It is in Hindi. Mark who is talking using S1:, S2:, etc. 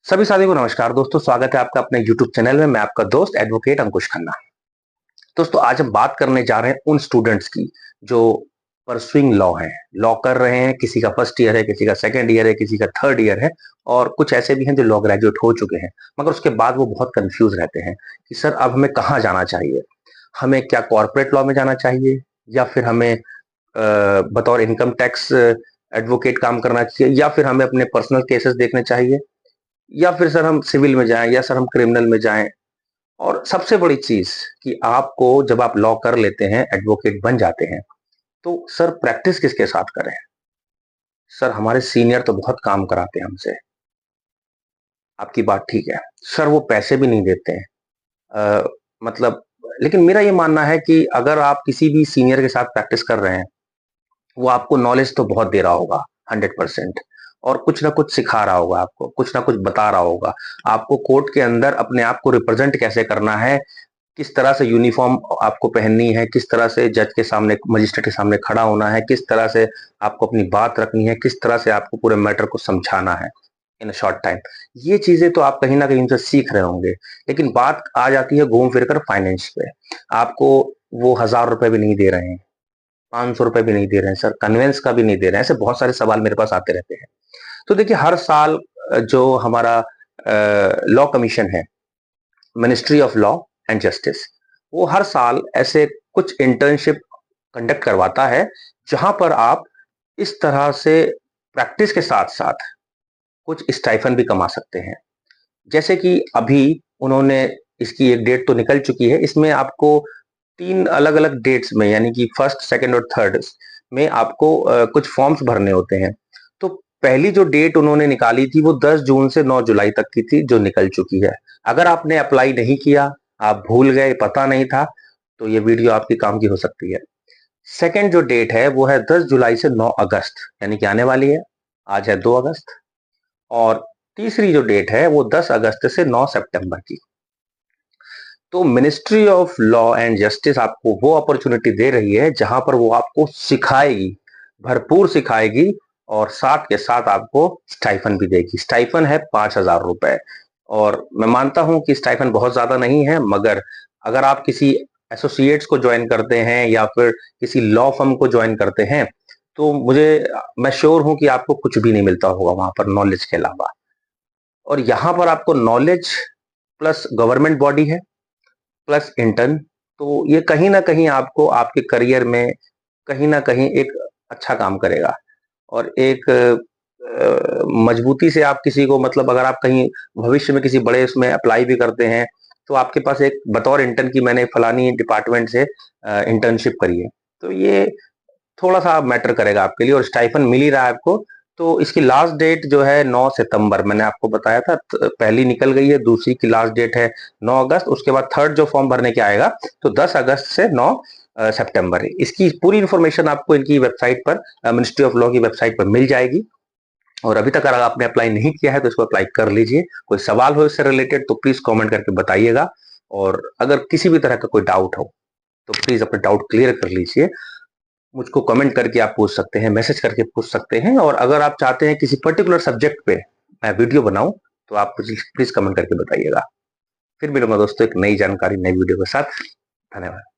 S1: सभी साथियों को नमस्कार दोस्तों, स्वागत है आपका अपने YouTube चैनल में। मैं आपका दोस्त एडवोकेट अंकुश खन्ना। दोस्तों, आज हम बात करने जा रहे हैं उन स्टूडेंट्स की जो परसुइंग लॉ हैं, लॉ कर रहे हैं। किसी का फर्स्ट ईयर है, किसी का सेकंड ईयर है, किसी का थर्ड ईयर है और कुछ ऐसे भी हैं जो लॉ ग्रेजुएट हो चुके हैं, मगर उसके बाद वो बहुत कंफ्यूज रहते हैं कि सर अब हमें कहाँ जाना चाहिए। हमें क्या कॉर्पोरेट लॉ में जाना चाहिए या फिर हमें बतौर इनकम टैक्स एडवोकेट काम करना चाहिए या फिर हमें अपने पर्सनल केसेस देखने चाहिए या फिर सर हम सिविल में जाएं या सर हम क्रिमिनल में जाएं। और सबसे बड़ी चीज कि आपको जब आप लॉ कर लेते हैं, एडवोकेट बन जाते हैं, तो सर प्रैक्टिस किसके साथ करें। सर हमारे सीनियर तो बहुत काम कराते हैं हमसे। आपकी बात ठीक है सर, वो पैसे भी नहीं देते हैं। अ, मतलब लेकिन मेरा ये मानना है कि अगर आप किसी भी सीनियर के साथ प्रैक्टिस कर रहे हैं, वो आपको नॉलेज तो बहुत दे रहा होगा 100%, और कुछ ना कुछ सिखा रहा होगा, आपको कुछ ना कुछ बता रहा होगा। आपको कोर्ट के अंदर अपने आप को रिप्रेजेंट कैसे करना है, किस तरह से यूनिफॉर्म आपको पहननी है, किस तरह से जज के सामने, मजिस्ट्रेट के सामने खड़ा होना है, किस तरह से आपको अपनी बात रखनी है, किस तरह से आपको पूरे मैटर को समझाना है इन अ शॉर्ट टाइम। ये चीजें तो आप कहीं ना कहीं उनसे सीख रहे होंगे। लेकिन बात आ जाती है घूम फिर कर फाइनेंस पे। आपको वो 1,000 रुपए भी नहीं दे रहे हैं, 500 रुपए भी नहीं दे रहे हैं सर, कन्वेंस का भी नहीं दे रहे हैं। ऐसे बहुत सारे सवाल मेरे पास आते रहते हैं। तो देखिए, हर साल जो हमारा लॉ कमीशन है, ministry of law and justice, वो हर साल ऐसे कुछ इंटर्नशिप कंडक्ट करवाता है, जहां पर आप इस तरह से प्रैक्टिस के साथ साथ कुछ स्टाइफन भी कमा सकते हैं। जैसे कि अभी उन्होंने, इसकी एक डेट तो निकल चुकी है, इसमें आपको 3 अलग-अलग डेट्स में, यानी कि फर्स्ट, सेकंड और थर्ड में आपको कुछ फॉर्म्स भरने होते हैं। तो पहली जो डेट उन्होंने निकाली थी वो 10 जून से 9 जुलाई तक की थी, जो निकल चुकी है। अगर आपने अप्लाई नहीं किया, आप भूल गए, पता नहीं था, तो ये वीडियो आपके काम की हो सकती है। सेकंड जो डेट है वो है 10 जुलाई से 9 अगस्त, यानी कि आने वाली है। आज है 2 अगस्त। और तीसरी जो डेट है वो 10 अगस्त से 9 सितंबर की। तो ministry of law and justice आपको वो अपॉर्चुनिटी दे रही है जहां पर वो आपको सिखाएगी, भरपूर सिखाएगी, और साथ के साथ आपको स्टाइफन भी देगी। स्टाइफन है 5,000 रुपए। और मैं मानता हूं कि स्टाइफन बहुत ज्यादा नहीं है, मगर अगर आप किसी एसोसिएट्स को ज्वाइन करते हैं या फिर किसी लॉ फर्म को ज्वाइन करते हैं, तो मैं श्योर हूं कि आपको कुछ भी नहीं मिलता होगा वहां पर नॉलेज के अलावा। और यहाँ पर आपको नॉलेज प्लस गवर्नमेंट बॉडी है प्लस इंटर्न, तो ये कहीं ना कहीं आपको आपके करियर में कहीं ना कहीं एक अच्छा काम करेगा। और एक मजबूती से आप किसी को, मतलब अगर आप कहीं भविष्य में किसी बड़े उसमें अप्लाई भी करते हैं, तो आपके पास एक बतौर इंटर्न की मैंने फलानी डिपार्टमेंट से इंटर्नशिप करी है, तो ये थोड़ा सा मैटर करेगा आपके लिए। और स्टाइफन मिल ही रहा है आपको। तो इसकी लास्ट डेट जो है 9 सितंबर, मैंने आपको बताया था, पहली निकल गई है, दूसरी की लास्ट डेट है 9 अगस्त। उसके बाद थर्ड जो फॉर्म भरने के आएगा तो 10 अगस्त से 9 सितंबर। इसकी पूरी इंफॉर्मेशन आपको इनकी वेबसाइट पर, मिनिस्ट्री ऑफ लॉ की वेबसाइट पर मिल जाएगी। और अभी तक अगर आपने अप्लाई नहीं किया है तो इसको अप्लाई कर लीजिए। कोई सवाल हो इससे रिलेटेड तो प्लीज कमेंट करके बताइएगा। और अगर किसी भी तरह का कोई डाउट हो तो प्लीज अपने डाउट क्लियर कर लीजिए। मुझको कमेंट करके आप पूछ सकते हैं, मैसेज करके पूछ सकते हैं। और अगर आप चाहते हैं किसी पर्टिकुलर सब्जेक्ट पे मैं वीडियो बनाऊं, तो आप प्लीज कमेंट करके बताइएगा। फिर मिलूंगा दोस्तों एक नई जानकारी, नई वीडियो के साथ। धन्यवाद।